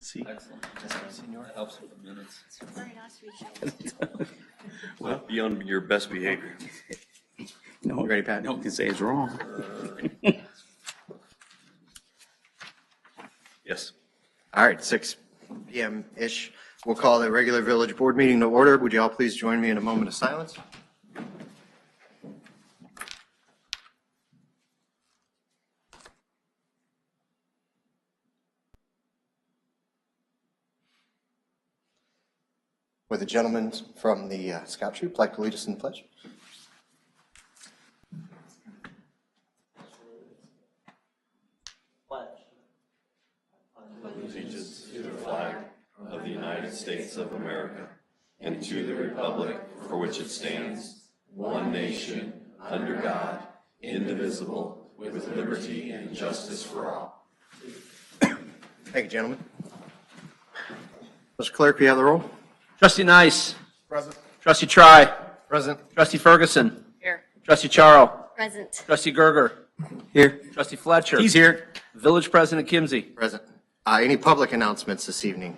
See? Excellent. That helps with the minutes. Very nice to meet you. Well, Be on your best behavior. no, You ready, Pat? no one can say it's wrong. Yes. All right, 6 p.m.-ish. We'll call the regular village board meeting to order. Would you all please join me in a moment of silence? Would the gentleman from the Scout Troop like to lead us in the pledge? Allegiance to the flag of the United States of America and to the republic for which it stands, one nation, under God, indivisible, with liberty and justice for all. Thank you, gentlemen. Mr. Clerk, we have the roll. Trustee Nice. Present. Trustee Try. Present. Trustee Ferguson. Here. Trustee Charles. Present. Trustee Gerger. Here. Trustee Fletcher. He's here. Village President Kimsey. Present. Any public announcements this evening?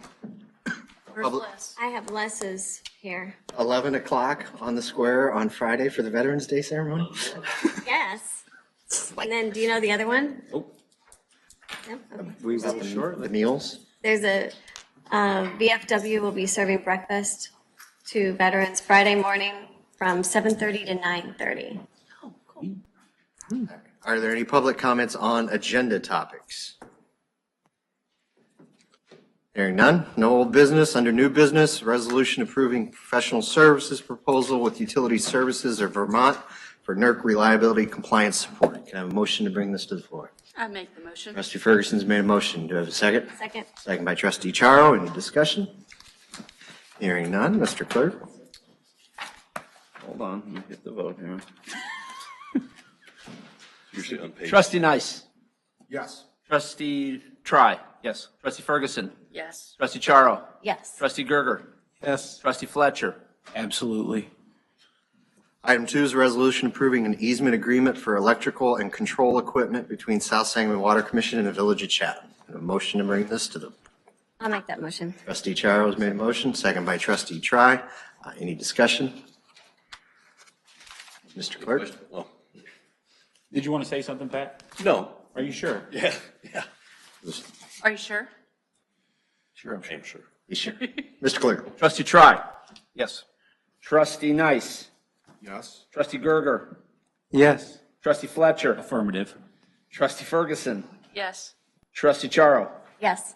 Where's Public- Les? I have Les's here. 11 o'clock on the square on Friday for the Veterans Day ceremony? Yes. And then, do you know the other one? Nope. No? Okay. We will shortly. The meals? There's a, VFW will be serving breakfast to veterans Friday morning from 7:30 to 9:30. Are there any public comments on agenda topics? Hearing none, no old business. Under new business, resolution approving professional services proposal with Utility Services of Vermont for NERC reliability compliance support. Can I have a motion to bring this to the floor? I make the motion. Trustee Ferguson's made a motion. Do I have a second? Second. Second by Trustee Charo. Any discussion? Hearing none. Mr. Clerk? Hold on, you get the vote here. Usually on page. Trustee Nice. Yes. Trustee Try. Yes. Trustee Ferguson. Yes. Trustee Charles. Yes. Trustee Gerger. Yes. Trustee Fletcher. Absolutely. Item 2 is a resolution approving an easement agreement for electrical and control equipment between South Sangamon Water Commission and the Village of Chatham. A motion to bring this to the I'll make that motion. trustee Charo has made a motion, second by trustee Try. Any discussion? Mr. Clerk? Oh, Did you want to say something, Pat? no. Are you sure? Yeah. Are you sure? Sure, I'm sure. I'm sure. You sure? Mr. Clerk? Trustee Try. Yes. Trustee Nice. Yes. Trustee Gerger. Yes. Trustee Fletcher. Affirmative. Trustee Ferguson. Yes. Trustee Charles. Yes.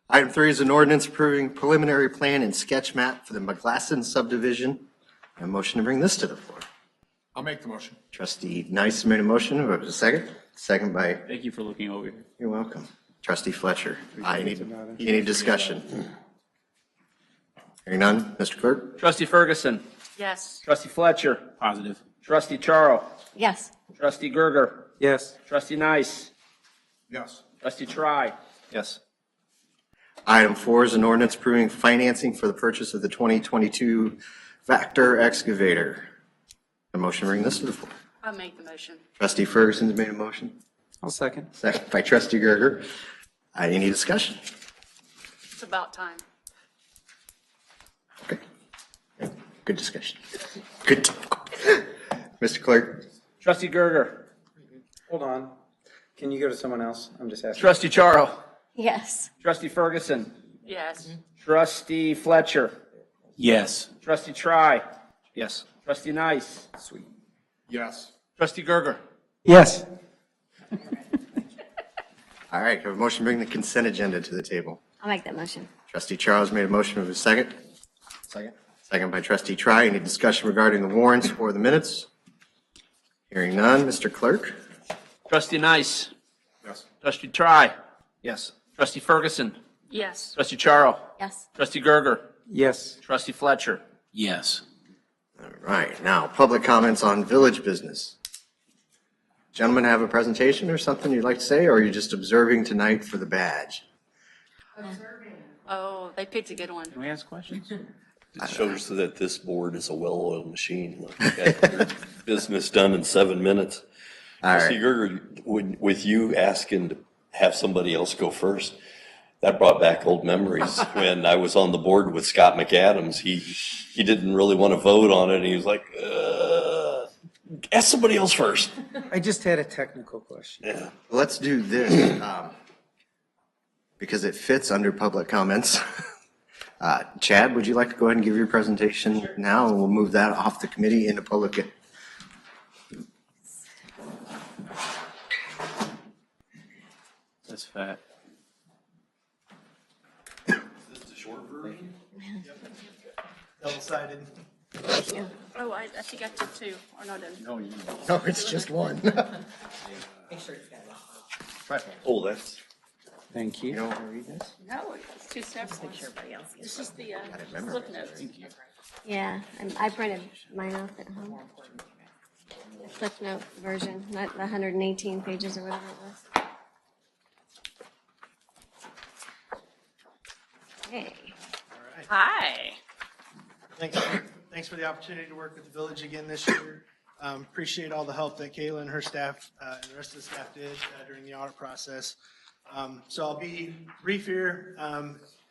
Item 3 is an ordinance approving preliminary plan and sketch map for the McGlasson subdivision. A motion to bring this to the floor. I'll make the motion. Trustee Nice made a motion. Do I have a second? Second by, Thank you for looking over here. you're welcome. Trustee Fletcher. Any discussion? Hearing none. Mr. Clerk? Trustee Ferguson. Yes. Trustee Fletcher. Positive. Trustee Charles. Yes. Trustee Gerger. Yes. Trustee Nice. Yes. Trustee Try. Yes. Item 4 is an ordinance approving financing for the purchase of the 2022 Vector excavator. A motion to bring this to the floor. I make the motion. Trustee Ferguson's made a motion. I'll second. Second by trustee Gerger. Any discussion? It's about time. Okay. Good discussion. Good. Mr. Clerk? Trustee Gerger. Hold on. Can you go to someone else? I'm just asking. Trustee Charles. Yes. Trustee Ferguson. Yes. Trustee Fletcher. Yes. Trustee Try. Yes. Trustee Nice. Sweet. Yes. Trustee Gerger. Yes. All right, have a motion to bring the consent agenda to the table. I'll make that motion. Trustee Charles made a motion. Of a second. Second. Second by trustee Try. Any discussion regarding the warrants or the minutes? Hearing none. Mr. Clerk? Trustee Nice. Yes. Trustee Try. Yes. Trustee Ferguson. Yes. Trustee Charles. Yes. Trustee Gerger. Yes. Trustee Fletcher. Yes. All right, now, public comments on village business. Gentlemen, have a presentation or something you'd like to say, or are you just observing tonight for the badge? Oh, they picked a good one. Can we ask questions? It shows that this board is a well-oiled machine. Look, you got your business done in 7 minutes. All Trustee right. Gerger, with you asking to have somebody else go first, That brought back old memories when I was on the board with Scott McAdams. He didn't really want to vote on it. And he was like, ask somebody else first. I just had a technical question. Yeah. Let's do this, because it fits under public comments. Chad, would you like to go ahead and give your presentation now, and we'll move that off the committee into public? That's fat. Is this the short version? Double-sided. Oh, I think I did two, or no, I didn't. No, you. No, it's just one. Oh, that's. Thank you. You don't want to read this? No, it's two separate ones. This is the flip notes. Yeah, I printed mine off at home. The Cliff Note version, not the 118 pages or whatever it was. Hey. Hi. Thanks for the opportunity to work with the village again this year. Appreciate all the help that Kayla and her staff and the rest of the staff did during the audit process. So I'll be brief here,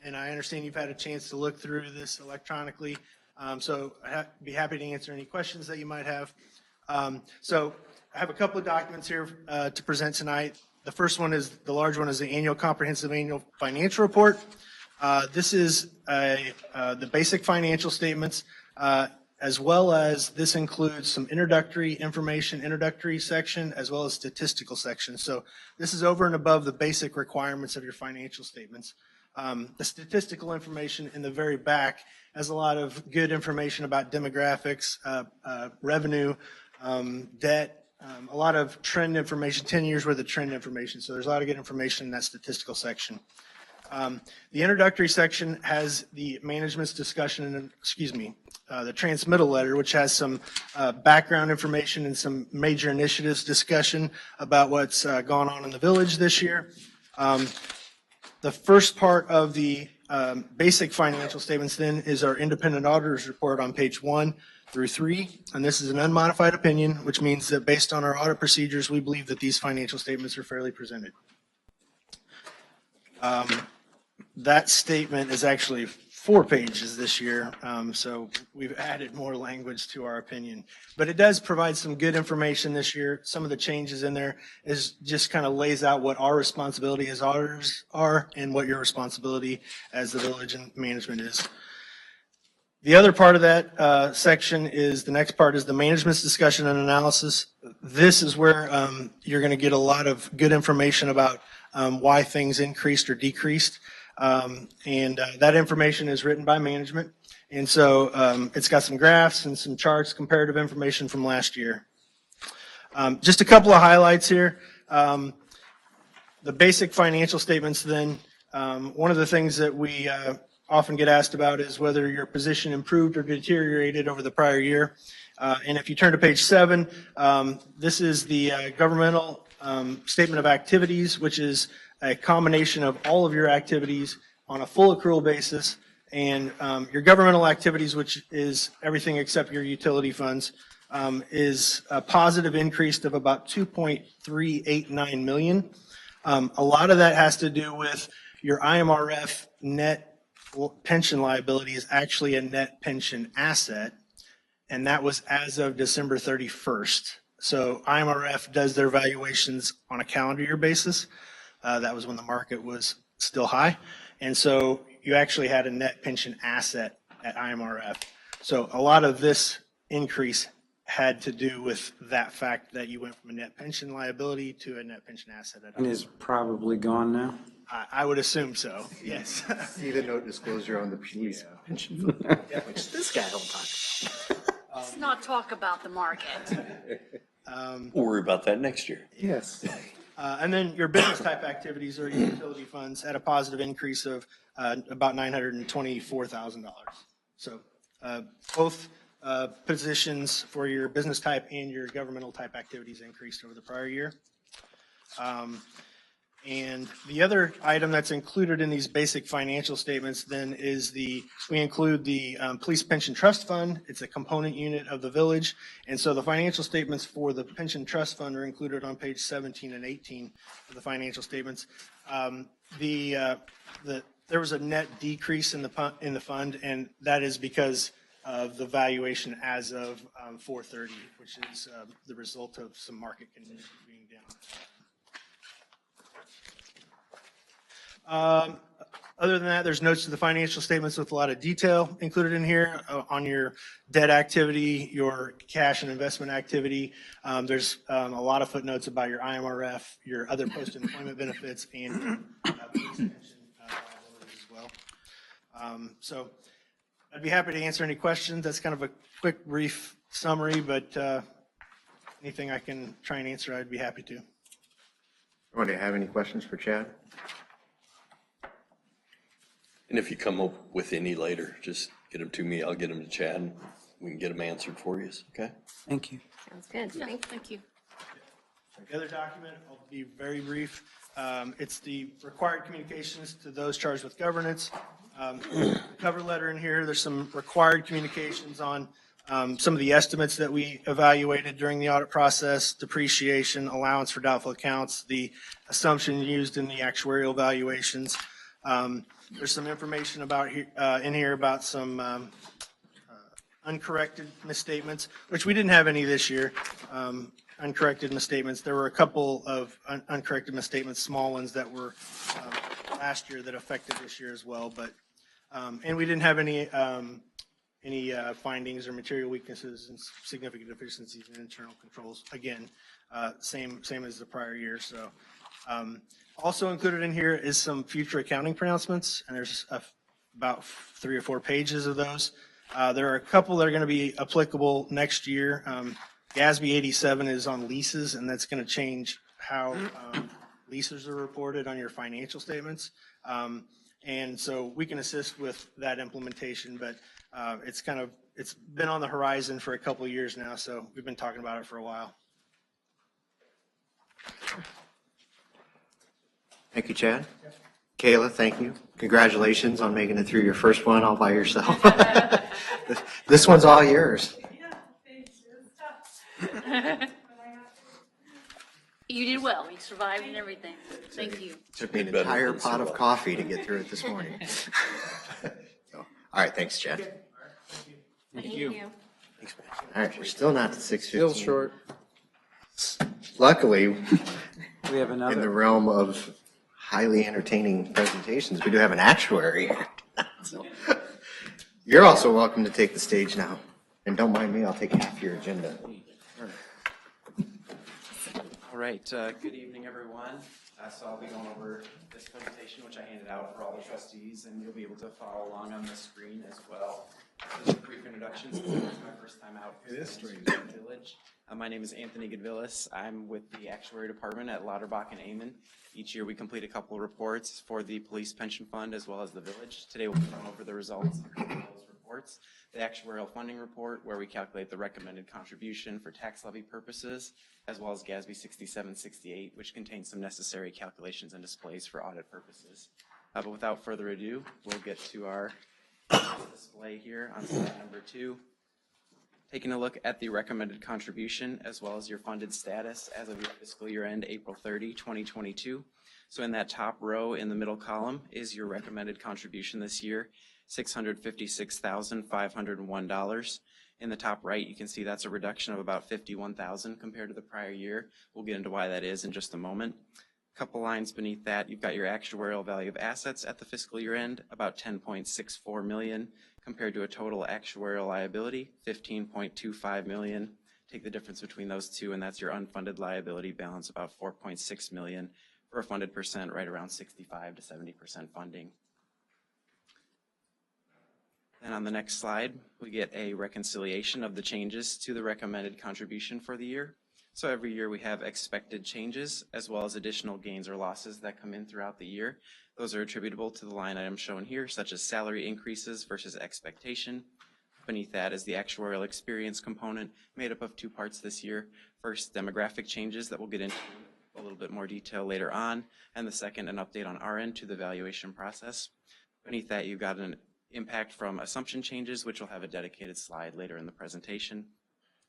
and I understand you've had a chance to look through this electronically. So I'd be happy to answer any questions that you might have. So I have a couple of documents here to present tonight. The first one is, the large one is the annual comprehensive annual financial report. This is the basic financial statements, as well as this includes some introductory information, introductory section, as well as statistical section. So this is over and above the basic requirements of your financial statements. The statistical information in the very back has a lot of good information about demographics, revenue, debt, a lot of trend information, 10 years worth of trend information. So there's a lot of good information in that statistical section. The introductory section has the management's discussion and, the transmittal letter, which has some background information and some major initiatives discussion about what's gone on in the village this year. The first part of the basic financial statements then is our independent auditor's report on page 1 through 3. And this is an unmodified opinion, which means that based on our audit procedures, we believe that these financial statements are fairly presented. That statement is actually 4 pages this year, so we've added more language to our opinion. But it does provide some good information this year. Some of the changes in there is just kind of lays out what our responsibility as auditors are and what your responsibility as the village and management is. The other part of that section is, the next part is the management's discussion and analysis. This is where you're going to get a lot of good information about why things increased or decreased. That information is written by management. And so it's got some graphs and some charts, comparative information from last year. Just a couple of highlights here. The basic financial statements then, one of the things that we often get asked about is whether your position improved or deteriorated over the prior year. And if you turn to page 7, this is the governmental statement of activities, which is a combination of all of your activities on a full accrual basis, and your governmental activities, which is everything except your utility funds, is a positive increase of about 2.389 million. A lot of that has to do with your IMRF net pension liability is actually a net pension asset, and that was as of December 31st. So IMRF does their valuations on a calendar year basis. That was when the market was still high. And so you actually had a net pension asset at IMRF. So a lot of this increase had to do with that fact that you went from a net pension liability to a net pension asset at And IMRF. is probably gone now? I would assume so, yes. See the note disclosure on the police pension fund, which this guy don't talk about. Let's not talk about the market. We'll worry about that next year. Yes. And then your business type activities or your utility funds had a positive increase of about $924,000. So both positions for your business type and your governmental type activities increased over the prior year. And the other item that's included in these basic financial statements then is we include the Police Pension Trust Fund. It's a component unit of the village. And so the financial statements for the Pension Trust Fund are included on page 17 and 18 of the financial statements. There was a net decrease in the fund, and that is because of the valuation as of 4/30, which is the result of some market conditions being down. Other than that, there's notes to the financial statements with a lot of detail included in here on your debt activity, your cash and investment activity. There's a lot of footnotes about your IMRF, your other post-employment benefits, and police pension liabilities as well. So I'd be happy to answer any questions. That's kind of a quick, brief summary, but anything I can try and answer, I'd be happy to. Do you have any questions for Chad? And if you come up with any later, just get them to me. I'll get them to Chad and we can get them answered for you. Okay? Thank you. Sounds good. Yeah, Thanks. thank you. The other document, I'll be very brief. It's the required communications to those charged with governance. Cover letter in here, there's some required communications on some of the estimates that we evaluated during the audit process, depreciation, allowance for doubtful accounts, the assumption used in the actuarial valuations. There's some information about in here about some uncorrected misstatements, which we didn't have any this year. Uncorrected misstatements. There were a couple of uncorrected misstatements, small ones that were last year that affected this year as well. But and we didn't have any findings or material weaknesses and significant deficiencies in internal controls. Again, same as the prior year. So. Also included in here is some future accounting pronouncements, and there's about 3 or 4 pages of those. There are a couple that are going to be applicable next year. GASB 87 is on leases, and that's going to change how leases are reported on your financial statements. And so we can assist with that implementation, but it's been on the horizon for a couple of years now, so we've been talking about it for a while. Thank you, Chad. Kayla, thank you. Congratulations on making it through your first one all by yourself. This one's all yours. You did well. You survived and everything. Thank you. Took me an entire pot of coffee to get through it this morning. So, all right, thanks, Chad. Thank you. All right, we're still not to 6:15. Still short. Luckily, We have in the another. realm of highly entertaining presentations, we do have an actuary. So, you're also welcome to take the stage now. And don't mind me, I'll take half your agenda. All right, good evening, everyone. So I'll be going over this presentation, which I handed out for all the trustees, and you'll be able to follow along on the screen as well. Just a brief introduction, since it's my first time out. It is strange. Village. My name is Anthony Goodvillis. I'm with the Actuary Department at Lauterbach and Amon. Each year we complete a couple of reports for the Police Pension Fund as well as the Village. Today we'll run over the results of those reports. The Actuarial Funding Report, where we calculate the recommended contribution for tax levy purposes, as well as GASB 6768, which contains some necessary calculations and displays for audit purposes. But without further ado, we'll get to our display here on slide number 2. Taking a look at the recommended contribution as well as your funded status as of your fiscal year end, April 30, 2022. So in that top row in the middle column is your recommended contribution this year, $656,501. In the top right, you can see that's a reduction of about $51,000 compared to the prior year. We'll get into why that is in just a moment. A couple lines beneath that, you've got your actuarial value of assets at the fiscal year end, about $10.64 million, compared to a total actuarial liability, $15.25 million. Take the difference between those two, and that's your unfunded liability balance, about $4.6 million, for a funded percent right around 65 to 70% funding. And on the next slide, we get a reconciliation of the changes to the recommended contribution for the year. So every year we have expected changes as well as additional gains or losses that come in throughout the year. Those are attributable to the line items shown here, such as salary increases versus expectation. Beneath that is the actuarial experience component, made up of 2 parts this year. First, demographic changes that we'll get into a little bit more detail later on, and the second, an update on our end to the valuation process. Beneath that, you've got an impact from assumption changes, which will have a dedicated slide later in the presentation.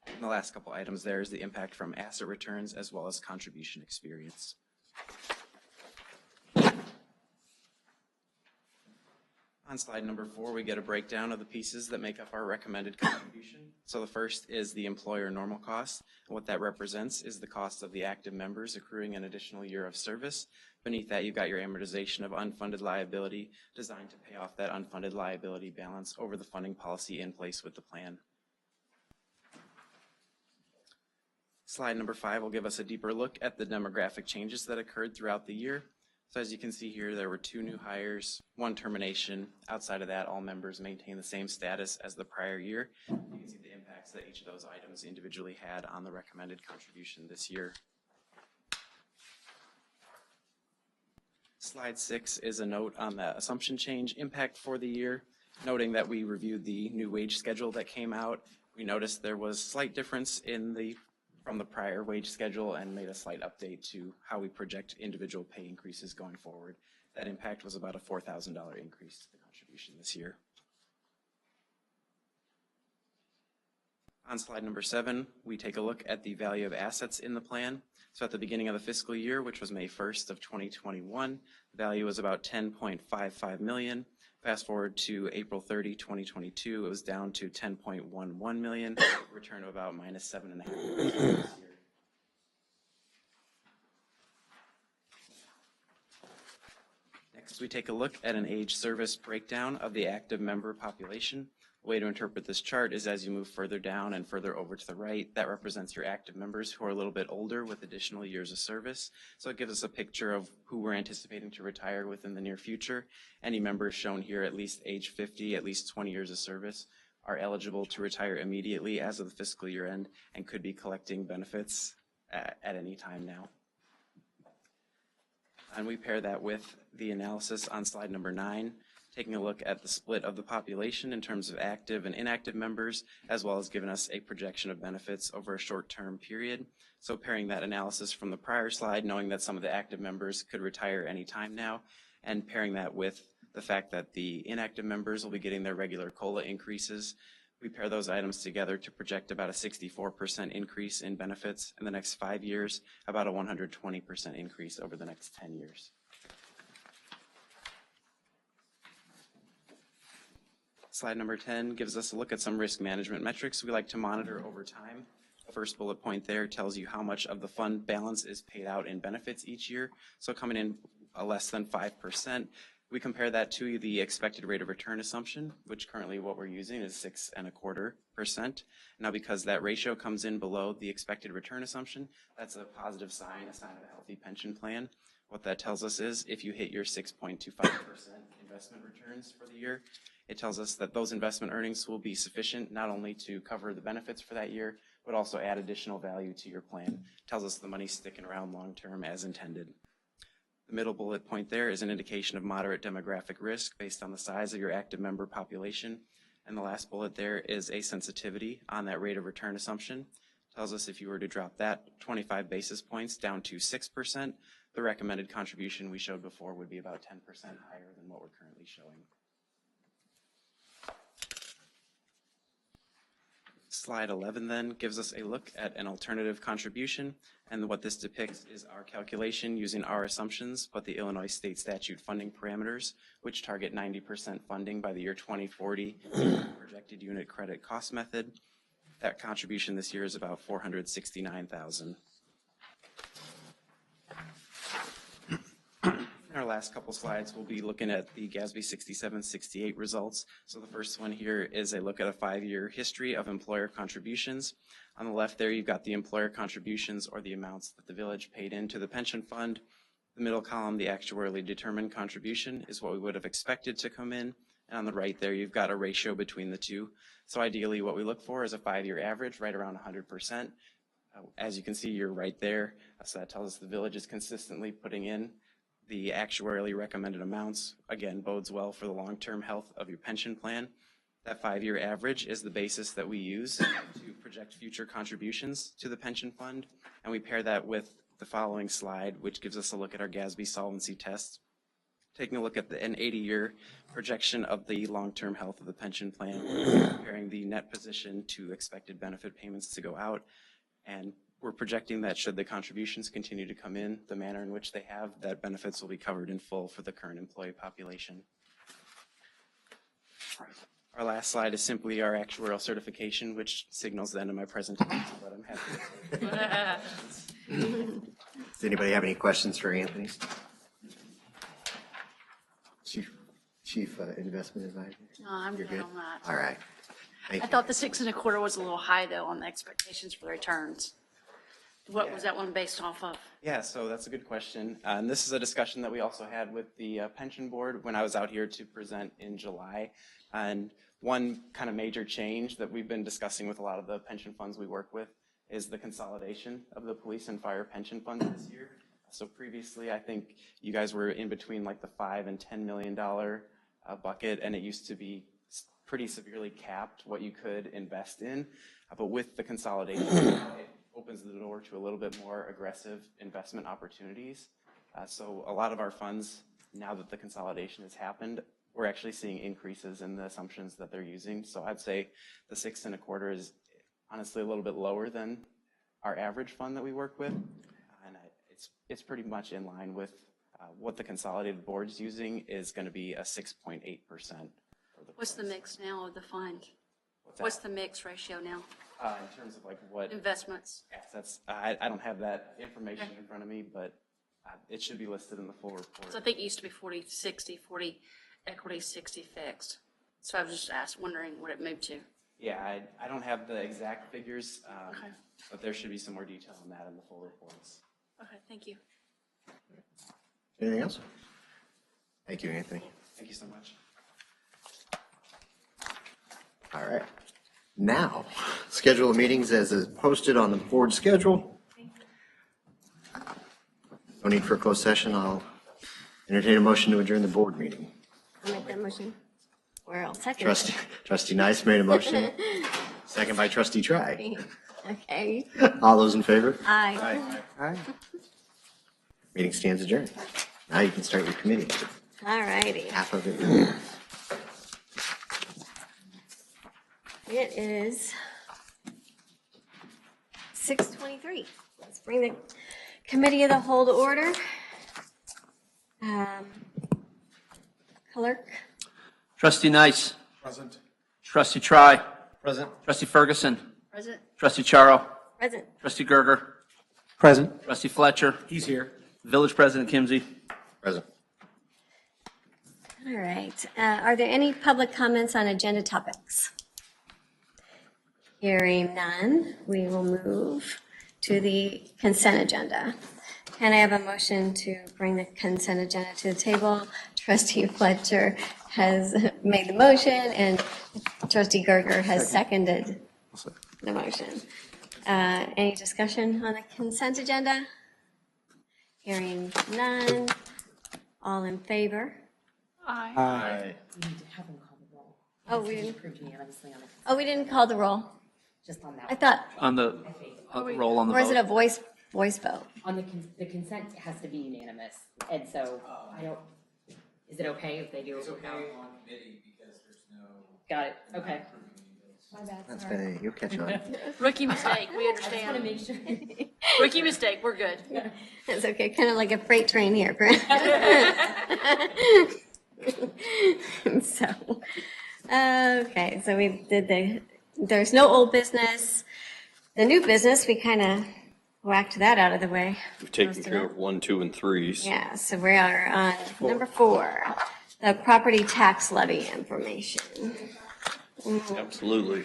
And the last couple items there is the impact from asset returns as well as contribution experience. On slide number 4, we get a breakdown of the pieces that make up our recommended contribution. So the first is the employer normal cost. And what that represents is the cost of the active members accruing an additional year of service. Beneath that, you've got your amortization of unfunded liability designed to pay off that unfunded liability balance over the funding policy in place with the plan. Slide number 5 will give us a deeper look at the demographic changes that occurred throughout the year. So as you can see here, there were 2 new hires, 1 termination. Outside of that, all members maintain the same status as the prior year. You can see the impacts that each of those items individually had on the recommended contribution this year. Slide 6 is a note on the assumption change impact for the year, noting that we reviewed the new wage schedule that came out. We noticed there was slight difference from the prior wage schedule and made a slight update to how we project individual pay increases going forward. That impact was about a $4,000 increase to the contribution this year. On slide number 7, we take a look at the value of assets in the plan. So at the beginning of the fiscal year, which was May 1st of 2021, the value was about $10.55 million. Fast forward to April 30, 2022, it was down to $10.11 million, return of about minus 7.5% this year. Next, we take a look at an age service breakdown of the active member population. The way to interpret this chart is as you move further down and further over to the right, that represents your active members who are a little bit older with additional years of service. So it gives us a picture of who we're anticipating to retire within the near future. Any members shown here at least age 50, at least 20 years of service, are eligible to retire immediately as of the fiscal year end and could be collecting benefits at any time now. And we pair that with the analysis on slide number 9, taking a look at the split of the population in terms of active and inactive members, as well as giving us a projection of benefits over a short-term period. So pairing that analysis from the prior slide, knowing that some of the active members could retire any time now, and pairing that with the fact that the inactive members will be getting their regular COLA increases, we pair those items together to project about a 64% increase in benefits in the next 5 years, about a 120% increase over the next 10 years. Slide number 10 gives us a look at some risk management metrics we like to monitor over time. The first bullet point there tells you how much of the fund balance is paid out in benefits each year. So coming in less than 5%, we compare that to the expected rate of return assumption, which currently what we're using is 6.25%. Now because that ratio comes in below the expected return assumption, that's a positive sign, a sign of a healthy pension plan. What that tells us is if you hit your 6.25% investment returns for the year, it tells us that those investment earnings will be sufficient not only to cover the benefits for that year, but also add additional value to your plan. It tells us the money's sticking around long term as intended. The middle bullet point there is an indication of moderate demographic risk based on the size of your active member population. And the last bullet there is a sensitivity on that rate of return assumption. It tells us if you were to drop that 25 basis points down to 6%, the recommended contribution we showed before would be about 10% higher than what we're currently showing. Slide 11 then gives us a look at an alternative contribution, and what this depicts is our calculation using our assumptions, but the Illinois state statute funding parameters, which target 90% funding by the year 2040, projected unit credit cost method. That contribution this year is about $469,000. In our last couple slides, we'll be looking at the GASB 6768 results. So the first one here is a look at a 5-year history of employer contributions. On the left there, you've got the employer contributions or the amounts that the village paid into the pension fund. The middle column, the actuarially determined contribution, is what we would have expected to come in. And on the right there, you've got a ratio between the two. So ideally, what we look for is a 5-year average right around 100%. As you can see, you're right there. So that tells us the village is consistently putting in the actuarially recommended amounts. Again, bodes well for the long-term health of your pension plan. That 5-year average is the basis that we use to project future contributions to the pension fund. And we pair that with the following slide, which gives us a look at our GASB solvency test. Taking a look at an 80-year projection of the long-term health of the pension plan, comparing the net position to expected benefit payments to go out, and we're projecting that should the contributions continue to come in the manner in which they have, that benefits will be covered in full for the current employee population. Our last slide is simply our actuarial certification, which signals the end of my presentation, but I'm happy to. Does anybody have any questions for Anthony? Chief Investment Advisor? No, I'm You're good good? on that. All right. Thank I you. thought the 6 1/4 was a little high though on the expectations for the returns. What was that one based off of? Yeah, so that's a good question. And this is a discussion that we also had with the pension board when I was out here to present in July. And one kind of major change that we've been discussing with a lot of the pension funds we work with is the consolidation of the police and fire pension funds this year. So previously, I think you guys were in between like the $5 and $10 million bucket, and it used to be pretty severely capped what you could invest in. But with the consolidation, it opens the door to a little bit more aggressive investment opportunities. So a lot of our funds, now that the consolidation has happened, we're actually seeing increases in the assumptions that they're using. So I'd say the 6 1/4 is honestly a little bit lower than our average fund that we work with. And it's pretty much in line with what the consolidated board's using is going to be a 6.8%. What's the mix now of the fund? What's What's that? the mix ratio now? In terms of like what Investments? assets, I don't have that information in front of me, but it should be listed in the full report. So I think it used to be 40-60, 40 equity, 60 fixed. So I was just wondering what it moved to. Yeah, I don't have the exact figures, Okay. but there should be some more detail on that in the full reports. Okay, thank you. Anything else? Thank you, Anthony. Thank you so much. All right. Now, schedule of meetings as is posted on the board schedule. No need for a closed session. I'll entertain a motion to adjourn the board meeting. I'll make that motion. Or I'll second. Trustee Nice made a motion. Second by Trustee Try. Okay. All those in favor? Aye. Aye. Meeting stands adjourned. Now you can start your committee. All righty. Half of it. It is 6:23. Let's bring the committee of the whole to order. Clerk, Trustee Nice. Present. Trustee Try. Present. Trustee Ferguson. President? Trustee Charo. present. Trustee Gerger. Present. Trustee Fletcher. He's here. Village President Kimsey. Present. All right. Are there any public comments on agenda topics? Hearing none, we will move to the consent agenda. Can I have a motion to bring the consent agenda to the table? Trustee Fletcher has made the motion and Trustee Gerger has seconded the motion. Any discussion on the consent agenda? Hearing none. All in favor? Aye. Aye. We need to have them call the roll. Oh, we didn't, Approved unanimously on the, oh, we didn't call the roll. just on that. I thought, On the roll on the or is it a vote. voice vote? On the consent has to be unanimous, and so I don't, is it okay if they do it without? on committee because there's no. Got it, okay. My bad, That's sorry. fine. You'll catch on. Rookie mistake, we I just want to understand. make sure. Rookie mistake, we're good. It's okay, kind of like a freight train here. So, okay, so we did there's no old business. The new business, we kind of whacked that out of the way. We've taken care of 1, 2, and 3s. Yeah, so we are on number 4, the property tax levy information. Absolutely.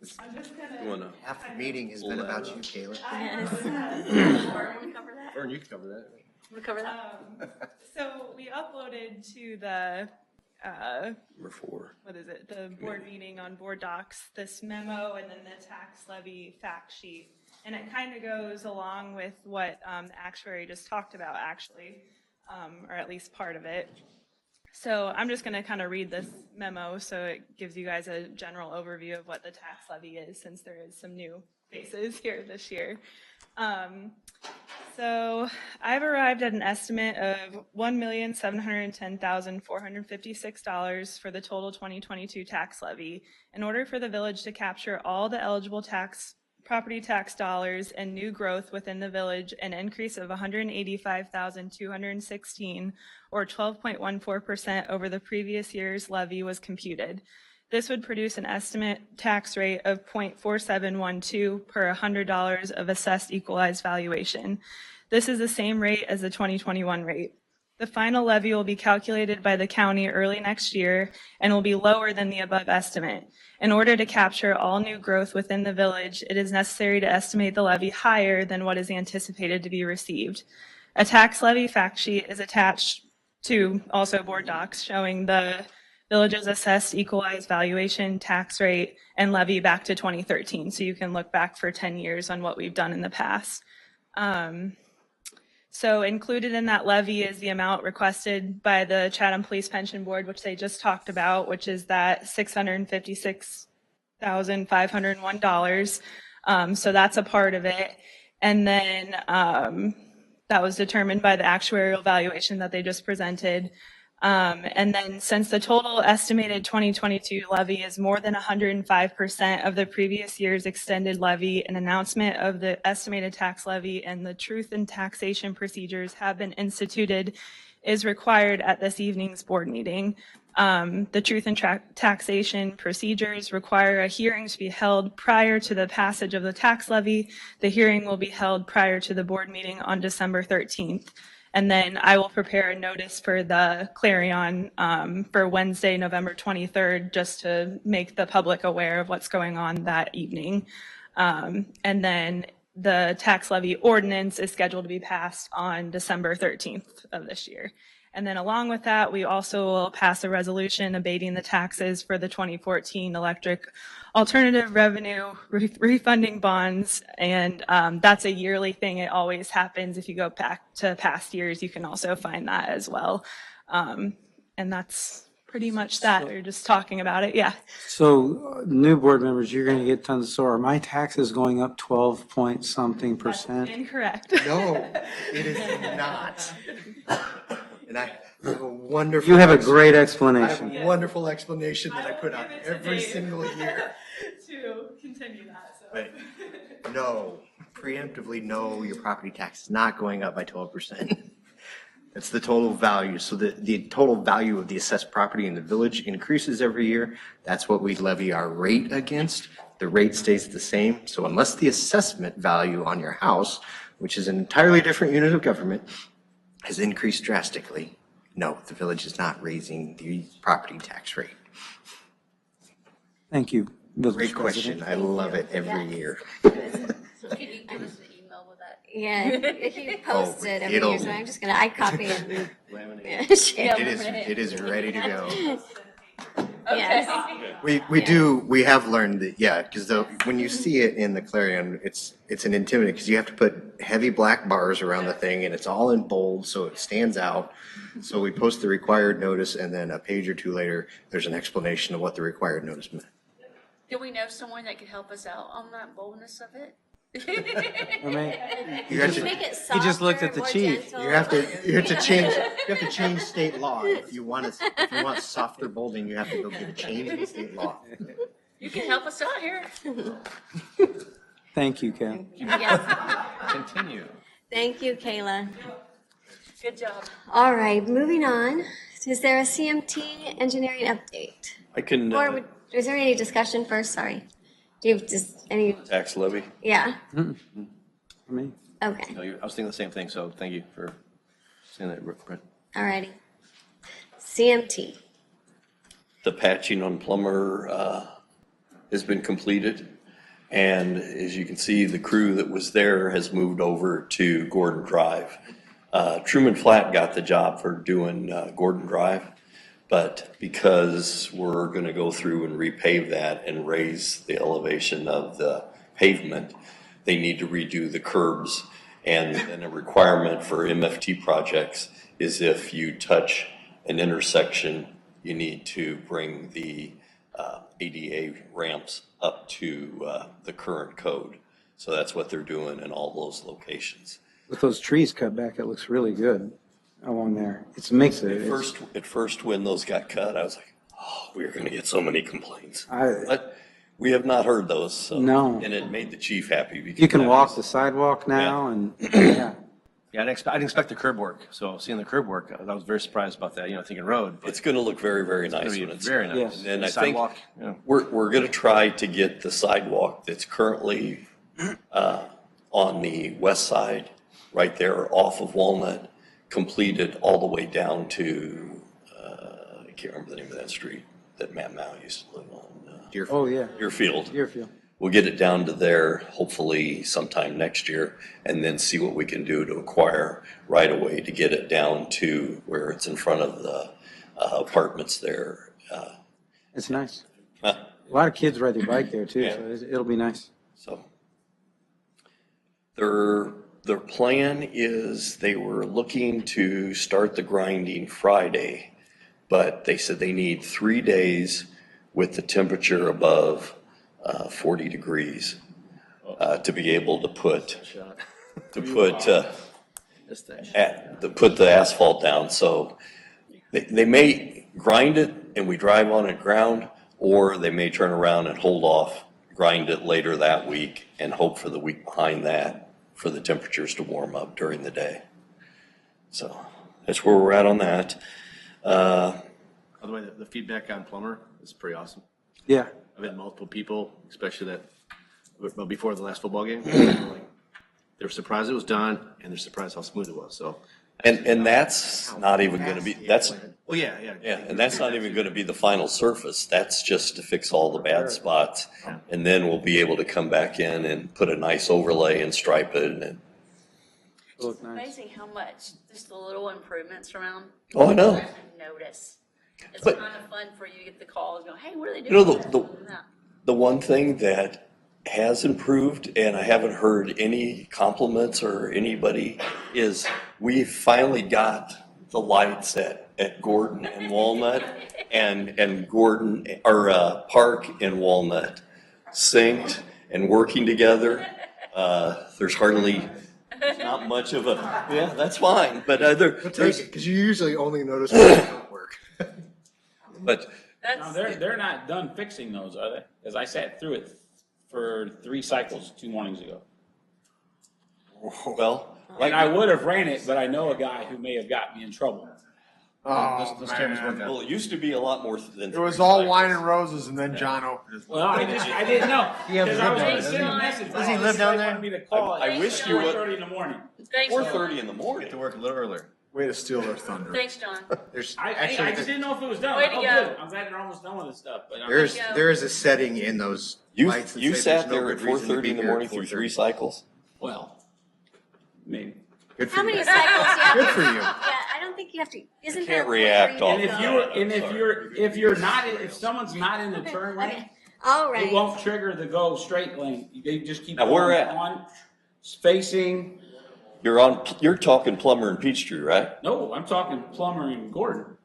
You wanna- Half the meeting has been about you, Kayla. Vern, you can cover that. We cover that? So we uploaded to the, Number 4. what is it, the board meeting on board docs, this memo and then the tax levy fact sheet. And it kind of goes along with what the actuary just talked about, actually, or at least part of it. So I'm just going to kind of read this memo so it gives you guys a general overview of what the tax levy is, since there is some new faces here this year. So I've arrived at an estimate of $1,710,456 for the total 2022 tax levy in order for the village to capture all the eligible tax property tax dollars and new growth within the village, an increase of 185,216, or 12.14% over the previous year's levy was computed. This would produce an estimate tax rate of 0.4712 per $100 of assessed equalized valuation. This is the same rate as the 2021 rate. The final levy will be calculated by the county early next year and will be lower than the above estimate. In order to capture all new growth within the village, it is necessary to estimate the levy higher than what is anticipated to be received. A tax levy fact sheet is attached to also board docs showing the village's assessed equalized valuation, tax rate, and levy back to 2013. So you can look back for 10 years on what we've done in the past. So included in that levy is the amount requested by the Chatham Police Pension Board, which they just talked about, which is that $656,501. So that's a part of it. And then that was determined by the actuarial valuation that they just presented. And then since the total estimated 2022 levy is more than 105% of the previous year's extended levy, an announcement of the estimated tax levy and the truth in taxation procedures have been instituted is required at this evening's board meeting. The truth in taxation procedures require a hearing to be held prior to the passage of the tax levy. The hearing will be held prior to the board meeting on December 13th. And then I will prepare a notice for the Clarion for Wednesday, November 23rd, just to make the public aware of what's going on that evening. And then the tax levy ordinance is scheduled to be passed on December 13th of this year. And then along with that, we also will pass a resolution abating the taxes for the 2014 electric alternative revenue refunding bonds. And that's a yearly thing. It always happens. If you go back to past years, you can also find that as well. And that's pretty much that. We're just talking about it. Yeah. So new board members, you're going to get tons. So are my taxes going up 12 point something percent? That's incorrect. No, it is not. And I have a wonderful. You have a great I explanation. have a wonderful explanation that I put out every single year. To continue that. So. But no, preemptively, no, your property tax is not going up by 12%. That's the total value. So the total value of the assessed property in the village increases every year. That's what we levy our rate against. The rate stays the same. So unless the assessment value on your house, which is an entirely different unit of government, has increased drastically, no, the village is not raising the property tax rate. Thank you. Great question. I love it every year. Can you give us an email with that? Yeah, if you post it every it'll- year, so I'm just gonna, I copy it. It is ready to go. Yes. We have learned that, yeah, because when you see it in the Clarion, it's an intimidating, because you have to put heavy black bars around the thing, and it's all in bold, so it stands out. So we post the required notice, and then a page or two later, there's an explanation of what the required notice meant. Do we know someone that could help us out on that boldness of it? You have to, Make it He just looked softer, at the more chief. gentle. you have to change state law. If you want softer bolding, you have to go get a change in state law. You can help us out here. Thank you, Ken. Yes. Continue. Thank you, Kayla. Good job. All right, moving on. Is there a CMT engineering update? I can, Is there any discussion first? Sorry. Do you have just any, tax levy. yeah, For me. okay, No, I was thinking the same thing, so thank you for saying that, Brent. all righty. CMT, The patching on Plummer has been completed. And as you can see, the crew that was there has moved over to Gordon Drive. Truman Flat got the job for doing Gordon Drive. But because we're going to go through and repave that and raise the elevation of the pavement, they need to redo the curbs. And then a requirement for MFT projects is if you touch an intersection, you need to bring the ADA ramps up to the current code. So that's what they're doing in all those locations. With those trees cut back, it looks really good along there. It makes it. At first, when those got cut, I was like, oh, we're going to get so many complaints. I- We have not heard those. So. No. And it made the chief happy. Because You can that walk was- the sidewalk now and, yeah. Yeah, I didn't expect the curb work. So seeing the curb work, I was very surprised about that, thinking road. But It's going to look very, very nice it's when gonna be it's very done. nice. And then I think Sidewalk, yeah. we're going to try to get the sidewalk that's currently on the west side, right there off of Walnut, completed all the way down to, I can't remember the name of that street that Matt Mao used to live on. Oh, yeah. Deerfield. Deerfield. We'll get it down to there hopefully sometime next year and then see what we can do to acquire right away to get it down to where it's in front of the apartments there. It's nice. Huh? A lot of kids ride their bike there too, Yeah. so it'll be nice. So their plan is they were looking to start the grinding Friday, but they said they need 3 days with the temperature above 40 degrees to be able to put the asphalt down. So they may grind it and we drive on it ground, or they may turn around and hold off, grind it later that week, and hope for the week behind that for the temperatures to warm up during the day. So that's where we're at on that. By the way, the feedback on Plummer is pretty awesome. Yeah. I've had multiple people, especially before the last football game, they were surprised it was done, and they're surprised how smooth it was. So, And that's not even going to be, that's, well, yeah, and that's not even going to be the final surface. That's just to fix all the bad spots. And then we'll be able to come back in and put a nice overlay and stripe it. And Look nice. Amazing how much just the little improvements around. Oh, I know. You notice. It's But- kind of fun for you to get the calls going, hey, what are they You know, doing? the one thing that has improved, and I haven't heard any compliments or anybody, is we finally got the lights at Gordon and Walnut and Gordon, or Park and Walnut synced and working together. There's hardly, not much of a, yeah, that's fine, but there's, Because you usually only notice when they don't work. but No, they're not done fixing those, are they? Because I sat through it for 3 cycles 2 mornings ago. well, And I would have ran it, but I know a guy who may have got me in trouble. Oh, well, it used to be a lot more than. It was all wine and roses, and then John opened his. Well, I didn't know. Yeah, Because I was down going to there, send a doesn't he? message. Does he live down there? wanted me to call I wish at you would- 4:30 in the morning. Thanks, 4:30 in the morning. to work a little earlier. Way to steal their thunder. Thanks, John. There's I actually, just didn't know if it was done. Way to Oh, go. good. I'm glad they're almost done with this stuff. But There's, go. there is a setting in those You, lights that you say sat there's no there at good reason to 4:30 be in the here at morning through 3 4:30. cycles? well, maybe. Good for How you. many cycles do you have? Good for you. Yeah, I don't think you have to, isn't can't there? react where off you And go? if you're not in, if someone's not in the turn lane, Okay, all it right. won't trigger the go straight lane. They just keep Now, where going at? on, facing. You're talking Plummer and Peachtree, right? No, I'm talking Plummer and Gordon.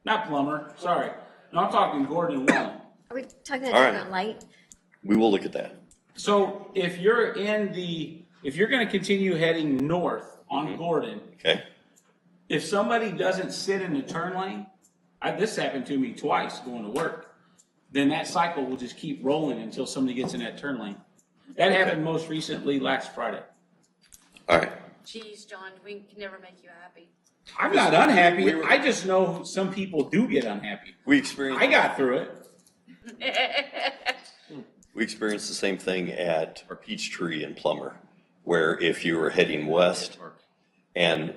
Not Plummer, sorry. No, I'm talking Gordon and Walnut. Are we talking a All right. different light? We will look at that. So if you're gonna continue heading north on Gordon, Okay? if somebody doesn't sit in the turn lane, this happened to me twice going to work, then that cycle will just keep rolling until somebody gets in that turn lane. That happened most recently last Friday. All right. Geez, John, we can never make you happy. I'm not unhappy. I just know some people do get unhappy. We experienced. I got through it. We experienced the same thing at Peachtree and Plummer, where if you were heading west and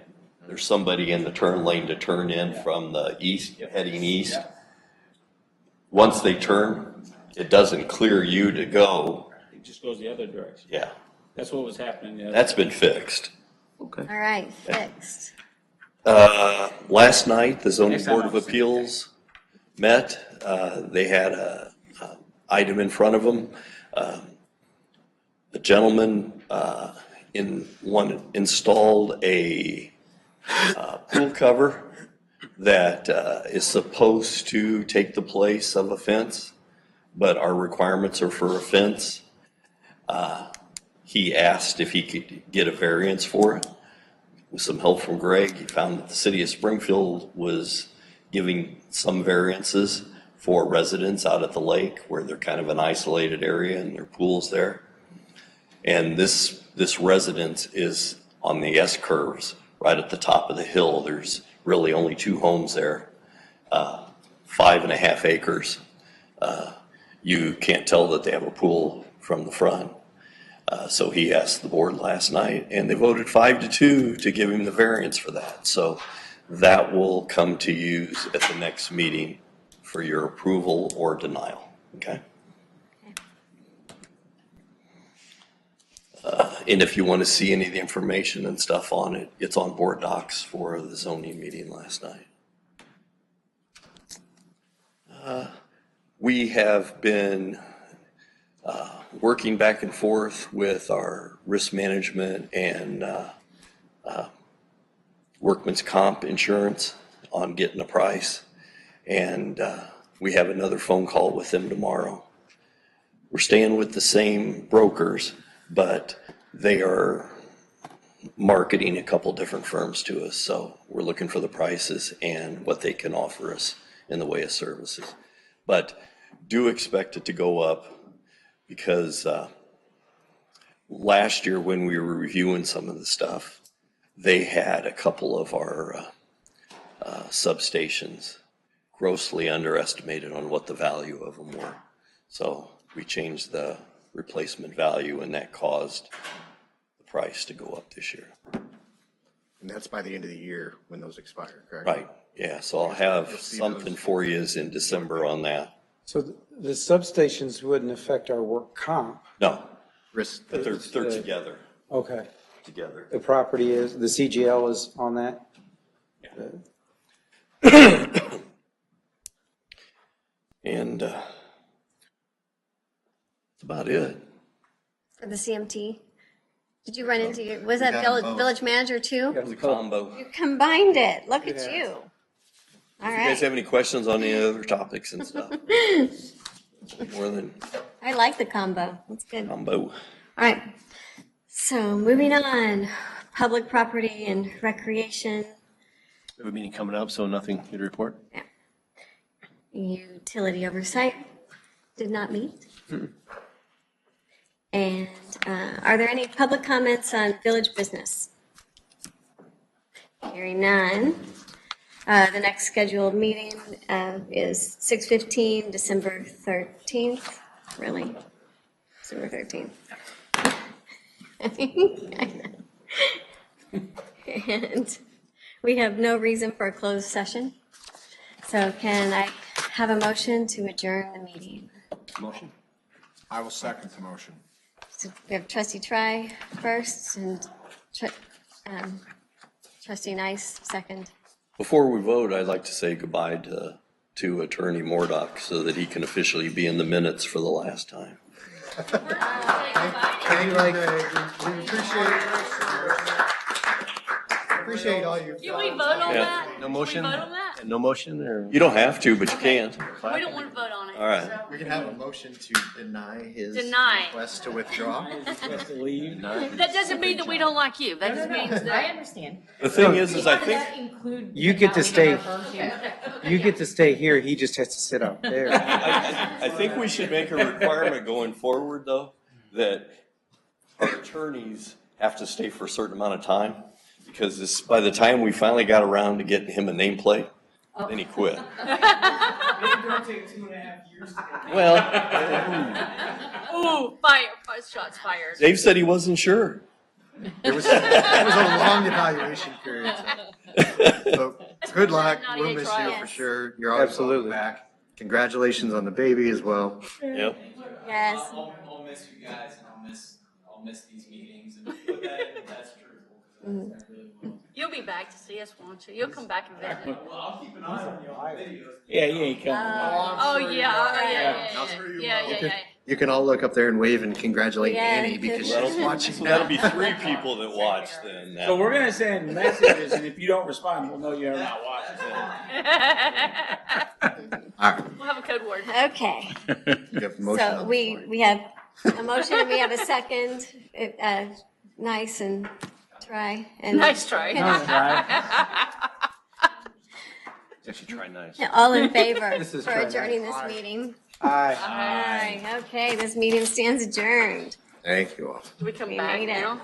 there's somebody in the turn lane to turn in from the east, heading east, once they turn, it doesn't clear you to go. It just goes the other direction. Yeah, That's what was happening. The other that's been fixed. All right, fixed. Last night, the zoning Next time board of I'll send it. appeals met. They had a item in front of them. A gentleman installed a pool cover that is supposed to take the place of a fence, but our requirements are for a fence. He asked if he could get a variance for it. With some help from Greg, he found that the city of Springfield was giving some variances for residents out at the lake where they're kind of an isolated area and their pool's there. And this residence is on the S-curves, right at the top of the hill. There's really only 2 homes there, 5.5 acres. You can't tell that they have a pool from the front. So he asked the board last night, and they voted 5-2 to give him the variance for that. So that will come to you at the next meeting for your approval or denial, okay? And if you want to see any of the information and stuff on it, it's on board docs for the zoning meeting last night. We have been working back and forth with our risk management and workman's comp insurance on getting a price. And we have another phone call with them tomorrow. We're staying with the same brokers, but they are marketing a couple different firms to us. So we're looking for the prices and what they can offer us in the way of services. But do expect it to go up because last year when we were reviewing some of the stuff, they had a couple of our substations grossly underestimated on what the value of them were. So we changed the replacement value and that caused the price to go up this year. And that's by the end of the year when those expire, correct? Right, yeah, so I'll have something for you in December on that. So the substations wouldn't affect our work comp. No, Risk. but they're together, Okay. together. The property is, the CGL is on that? And that's about it. For the CMT? Did you run into, was We that got them village, both. village manager too? It was a combo. You combined it. Look at you. All If you guys right. have any questions on any other topics and stuff, more than I like the combo. That's good. All combo. right. So moving on, public property and recreation, We have a meeting coming up, so nothing to report. utility oversight did not meet. And are there any public comments on village business? Hearing none. The next scheduled meeting is 6:15, December 13th. Really? December 13th. And we have no reason for a closed session. So can I have a motion to adjourn the meeting? Motion? I will second the motion. So we have trustee Try first and trustee Nice second. Before we vote, I'd like to say goodbye to Attorney Mordock so that he can officially be in the minutes for the last time. Appreciate all your. Can we vote on Yeah. that? No motion? Can we vote on that? No motion or? You don't have to, but you can. We don't want to vote on it. All right. so- We can have a motion to deny his Deny. request to withdraw. But that doesn't mean that we don't like you. That just means I that. understand. The thing is I Does think, that include You get to stay, nominating our first? you get to stay here, he just has to sit up there. I think we should make a requirement going forward, though, that our attorneys have to stay for a certain amount of time, because this, by the time we finally got around to getting him a nameplate, then he quit. Well, Ooh, fire, shots fired. Dave said he wasn't sure. It was a long evaluation period. So good luck. 90-day We'll miss you trial. for sure. You're always Absolutely. welcome back. Congratulations on the baby as well. Yep. Yes. I'll miss you guys and I'll miss these meetings and that's true. You'll be back to see us, won't you? You'll come back and visit. Well, I'll keep an eye on you on videos. Yeah, you ain't coming. Yeah. You can all look up there and wave and congratulate Yeah, Annie because good. she's watching So now. that'll be 3 people that watch then. now. So we're gonna send messages, and if you don't respond, we'll know you're not watching. All right. We'll have a code word. Okay. You have a motion on So the we floor. have a motion, we have a second, Nice and Try. And Nice try. Actually, try nice. All in favor This is for try adjourning nice. this meeting? Aye. Aye. Okay, this meeting stands adjourned. Thank you all. Do we come We back made it. now?